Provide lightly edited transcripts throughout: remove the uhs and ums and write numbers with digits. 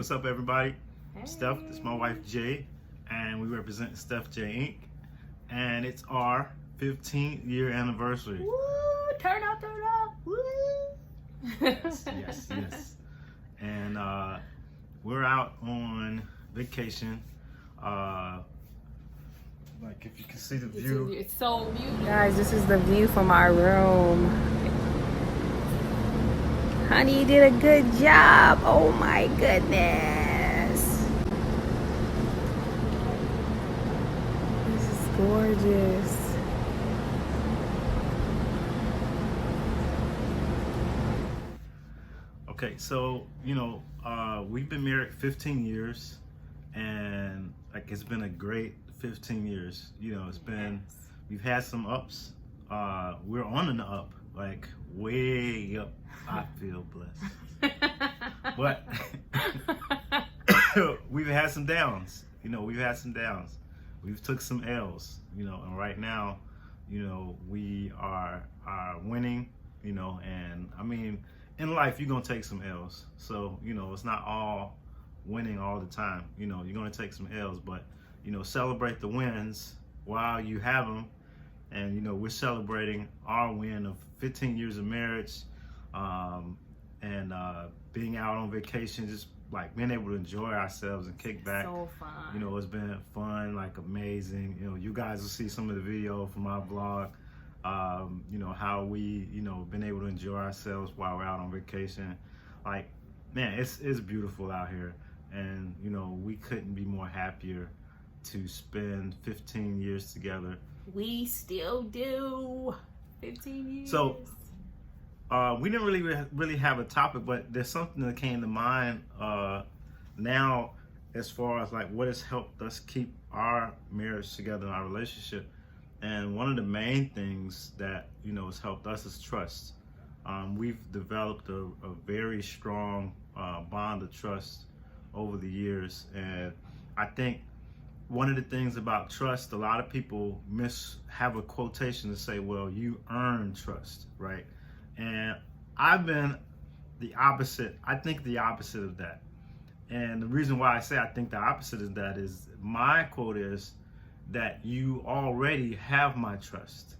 what's up, everybody? Hey. Steph, this is my wife Jay, and we represent Steph Jay Inc. And it's our 15th year anniversary. Woo! Turn up, woo! Yes. And we're out on vacation. Like, if you can see the view. It's so beautiful. Guys, this is the view from our room. Honey, you did a good job. Oh my goodness. This is gorgeous. Okay, so, we've been married 15 years, and like, it's been a great 15 years. It's been, we've had some ups. We're on an up, like way up. I feel blessed. But we've had some downs. We've took some L's, and right now, we are winning, and I mean, in life, you're going to take some L's. So, it's not all winning all the time. You're going to take some L's, but, celebrate the wins while you have them. And, we're celebrating our win of 15 years of marriage, and being out on vacation, just like being able to enjoy ourselves and kick back. So fun. It's been fun, like amazing. You guys will see some of the video from our vlog. How we, been able to enjoy ourselves while we're out on vacation. Like, man, it's beautiful out here. And, we couldn't be more happier to spend 15 years together. We still do. 15 years. So, we didn't really have a topic, but there's something that came to mind now as far as like what has helped us keep our marriage together and our relationship. And one of the main things that, has helped us is trust. We've developed a very strong bond of trust over the years. And I think one of the things about trust, a lot of people have a quotation to say, well, you earn trust, right? And I've been the opposite. I think the opposite of that. And the reason why I say I think the opposite of that is my quote is that you already have my trust.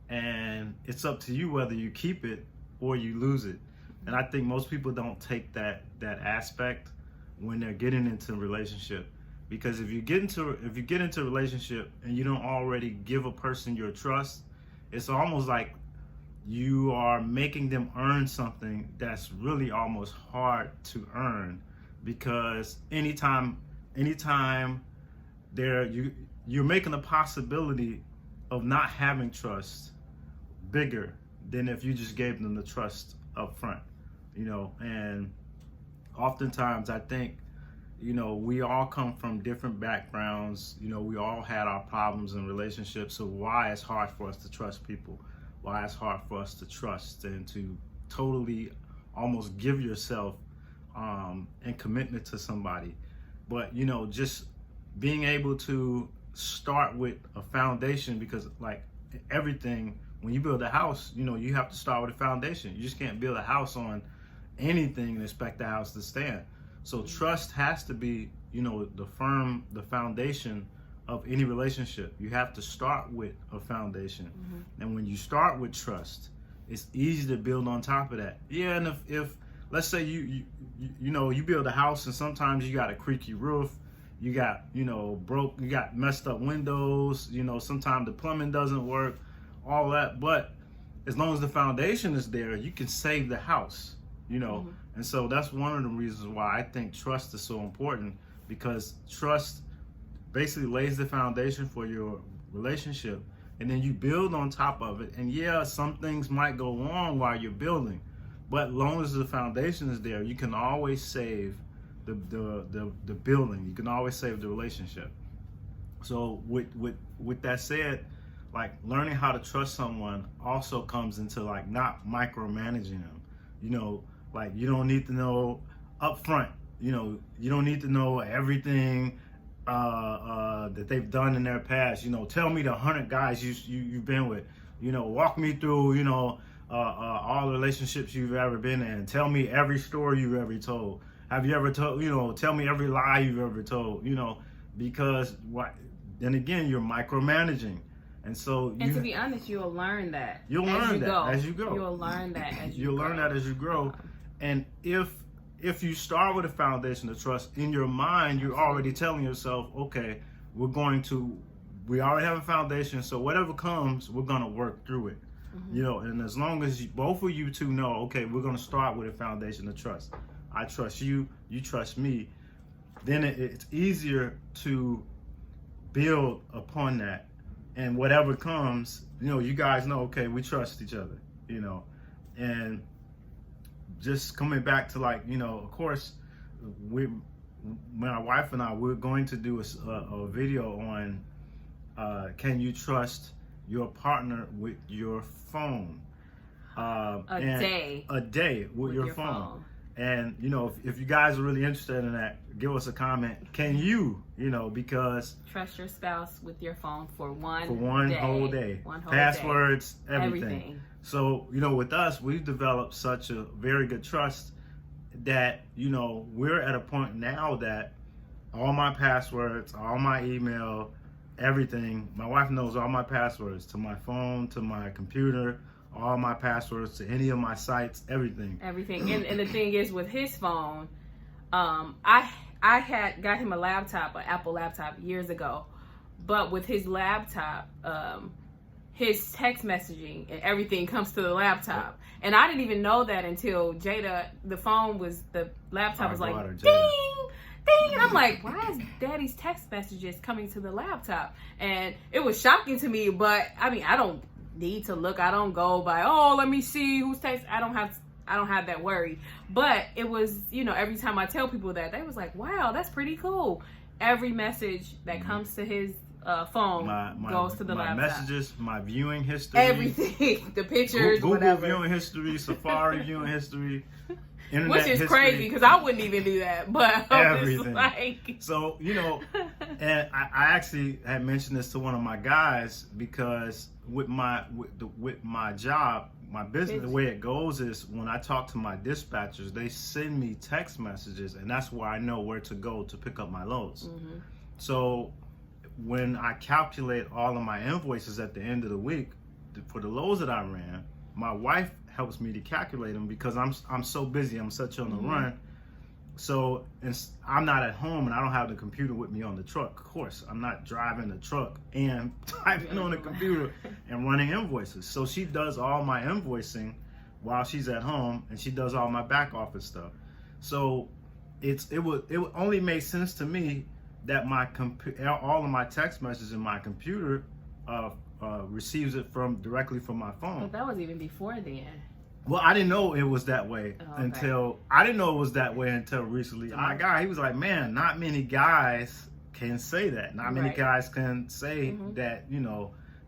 And it's up to you whether you keep it or you lose it. And I think most people don't take that aspect when they're getting into a relationship. Because if you get into a relationship and you don't already give a person your trust, it's almost like you are making them earn something that's really almost hard to earn. Because anytime you're making the possibility of not having trust bigger than if you just gave them the trust up front, and oftentimes I think, we all come from different backgrounds, we all had our problems in relationships, so why it's hard for us to trust people, why it's hard for us to trust and to totally almost give yourself and commitment to somebody. But, just being able to start with a foundation, because like everything, when you build a house, you have to start with a foundation. You just can't build a house on anything and expect the house to stand. So trust has to be, the foundation of any relationship. You have to start with a foundation. Mm-hmm. And when you start with trust, it's easy to build on top of that. Yeah, and if let's say you build a house and sometimes you got a creaky roof, you got, you got messed up windows, sometimes the plumbing doesn't work, all that. But as long as the foundation is there, you can save the house, Mm-hmm. And so that's one of the reasons why I think trust is so important, because trust basically lays the foundation for your relationship, and then you build on top of it. And yeah, some things might go wrong while you're building, but as long as the foundation is there, you can always save the building. You can always save the relationship. So with that said, like, learning how to trust someone also comes into like not micromanaging them. Like, you don't need to know up front. You don't need to know everything that they've done in their past. Tell me the 100 guys you've been with. Walk me through all the relationships you've ever been in. Tell me every story you've ever told. Have you ever told, tell me every lie you've ever told, because what, then again, you're micromanaging. And so to be honest, you'll learn that. You'll learn that as you go. You'll learn that as you You'll grow. learn that as you grow. And if you start with a foundation of trust, in your mind, you're already telling yourself, okay, we already have a foundation, so whatever comes, we're going to work through it. And as long as both of you two know, okay, we're going to start with a foundation of trust. I trust you, you trust me. Then it's easier to build upon that. And whatever comes, you guys know, okay, we trust each other, and just coming back to of course, my wife and I, we're going to do a video on can you trust your partner with your phone? A day with your phone. And if you guys are really interested in that, give us a comment. Can you, because trust your spouse with your phone for one whole day. Passwords, everything. So, with us, we've developed such a very good trust that, we're at a point now that all my passwords, all my email, everything, my wife knows all my passwords to my phone, to my computer, all my passwords to any of my sites, everything. And the thing is, with his phone, I had got him a laptop, an Apple laptop, years ago. But with his laptop, his text messaging and everything comes to the laptop. And I didn't even know that until Jada, the laptop was like, ding, ding. And I'm like, why is Daddy's text messages coming to the laptop? And it was shocking to me, but I mean, I don't need to look. I don't go by, let me see who's text. I don't have that worry. But it was, every time I tell people that, they was like, wow, that's pretty cool. Every message that comes to his phone goes to the laptop. My messages, my viewing history, everything, the pictures, Google whatever. Viewing history, Safari viewing history, internet which is history. Crazy because I wouldn't even do that. But everything. So and I actually had mentioned this to one of my guys because with my job, my business, the way it goes is when I talk to my dispatchers, they send me text messages, and that's where I know where to go to pick up my loads. So when I calculate all of my invoices at the end of the week for the loads that I ran, my wife helps me to calculate them because I'm so busy, I'm such on the run. So I'm not at home and I don't have the computer with me on the truck. Of course, I'm not driving the truck and typing on the computer and running invoices. So she does all my invoicing while she's at home, and she does all my back office stuff. So it would only make sense to me that all of my text messages in my computer receives it directly from my phone. But that was even before then. Well, I didn't know it was that way until recently. My guy, he was like, man, not many guys can say that. Not many guys can say that,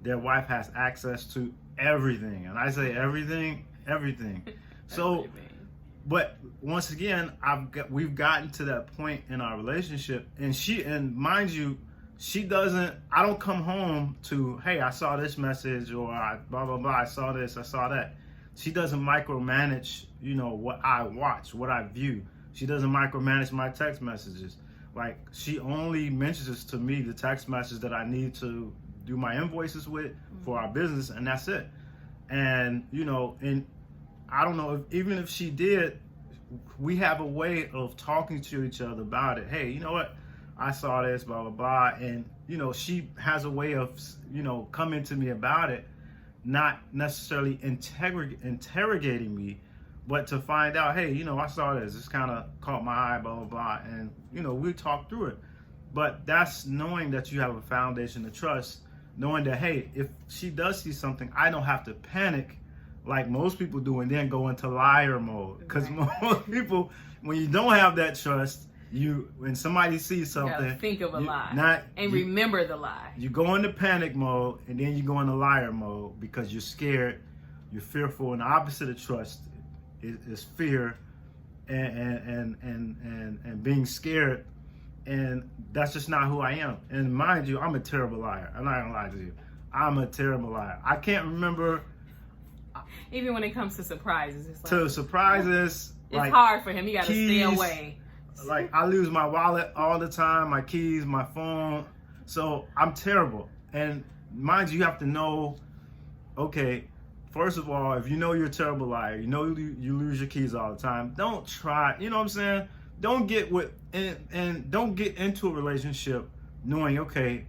their wife has access to everything. And I say everything. So, but once again, we've gotten to that point in our relationship, and mind you, I don't come home to, hey, I saw this message, or blah, blah, blah, I saw this, I saw that. She doesn't micromanage, what I watch, what I view. She doesn't micromanage my text messages. Like, she only mentions to me the text message that I need to do my invoices with for our business, and that's it. And, and I don't know, even if she did, we have a way of talking to each other about it. Hey, you know what? I saw this, blah, blah, blah. And, she has a way of, coming to me about it, not necessarily interrogating me, but to find out, hey, I saw this. This kind of caught my eye, blah, blah, blah. And, we talk through it. But that's knowing that you have a foundation of trust, knowing that, hey, if she does see something, I don't have to panic like most people do and then go into liar mode. Because most people, when you don't have that trust, when somebody sees something, think of a lie remember the lie. You go into panic mode, and then you go into liar mode because you're scared, you're fearful, and the opposite of trust is fear and being scared, and that's just not who I am. And mind you, I'm a terrible liar. I'm not gonna lie to you. I'm a terrible liar. I can't remember. Even when it comes to surprises, surprises. It's hard for him. You got to stay away. Like, I lose my wallet all the time, my keys, my phone. So I'm terrible. And mind you have to know, okay, first of all, if you know you're a terrible liar, you know you lose your keys all the time, don't try, you know what I'm saying? Don't get with, and don't get into a relationship knowing, okay,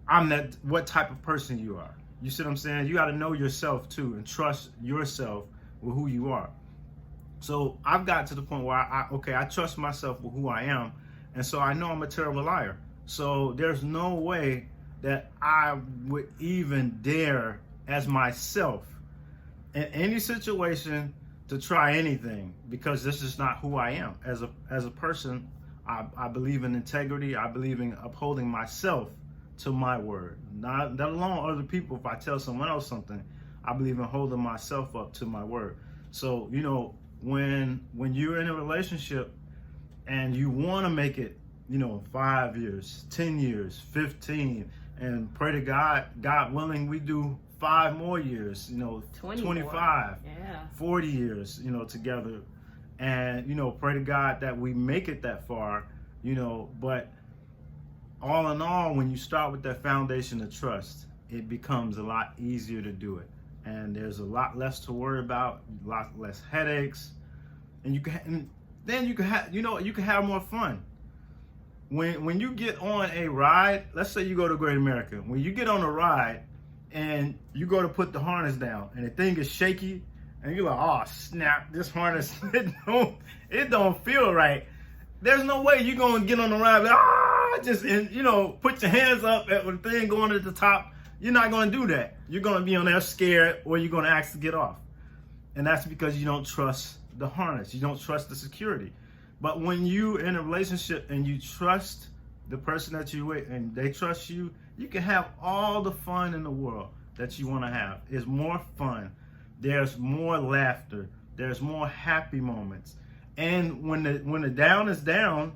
I'm that, what type of person you are. You see what I'm saying? You got to know yourself too and trust yourself with who you are. So I've got to the point where I trust myself with who I am. And so I know I'm a terrible liar. So there's no way that I would even dare as myself in any situation to try anything, because this is not who I am. As a person, I believe in integrity. I believe in upholding myself to my word. Not that alone other people. If I tell someone else something, I believe in holding myself up to my word. So, you know, when you're in a relationship and you want to make it, you know, 5 years, 10 years, 15, and pray to God, God willing, we do 5 more years, you know, 25, 40 years, you know, together. And, you know, pray to God that we make it that far, you know. But all in all, when you start with that foundation of trust, it becomes a lot easier to do it. And there's a lot less to worry about, a lot less headaches. And then you can have, you know, you can have more fun. When you get on a ride, let's say you go to Great America, when you get on a ride and you go to put the harness down and the thing is shaky and you're like, oh snap, this harness, it don't feel right. There's no way you're gonna get on the ride, and, you know, put your hands up at the thing going at the top. You're not gonna do that. You're gonna be on there scared, or you're gonna ask to get off. And that's because you don't trust the harness. You don't trust the security. But when you in a relationship and you trust the person that you're with and they trust you, you can have all the fun in the world that you want to have. It's more fun. There's more laughter. There's more happy moments. And when the down is down,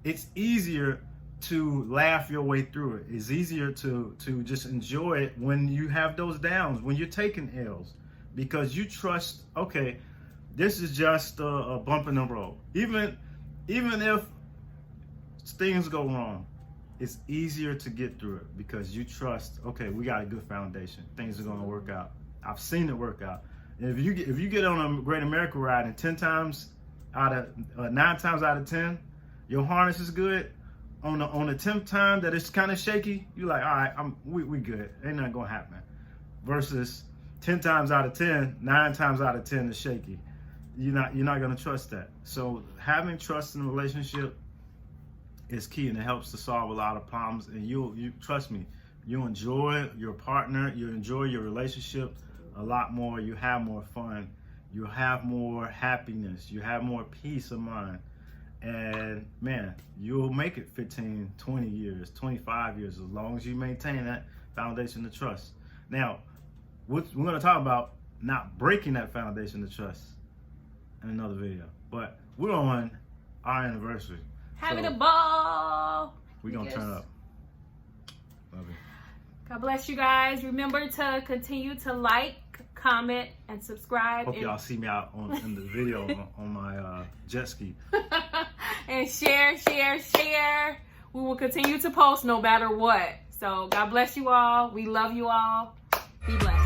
it's easier to laugh your way through it. It's easier to just enjoy it when you have those downs, when you're taking L's, because you trust, okay, this is just a bump in the road. Even if things go wrong, it's easier to get through it because you trust, okay, we got a good foundation. Things are gonna work out. I've seen it work out. And if you get on a Great America ride and 9 times out of 10, your harness is good. On the 10th time that it's kind of shaky, you're like, all right, we good. Ain't nothing gonna happen. Versus 10 times out of 10, 9 times out of 10 is shaky. You're not gonna trust that. So having trust in a relationship is key, and it helps to solve a lot of problems. And you trust me, you enjoy your partner, you enjoy your relationship a lot more. You have more fun, you have more happiness, you have more peace of mind. And man, you'll make it 15, 20 years, 25 years, as long as you maintain that foundation of trust. Now, we're going to talk about not breaking that foundation of trust in another video. But we're on our anniversary. Having a ball. We're going to turn up. Love you. God bless you guys. Remember to continue to like, comment, and subscribe. Hope y'all see me out in the video on my jet ski. And share. We will continue to post no matter what. So God bless you all. We love you all. Be blessed.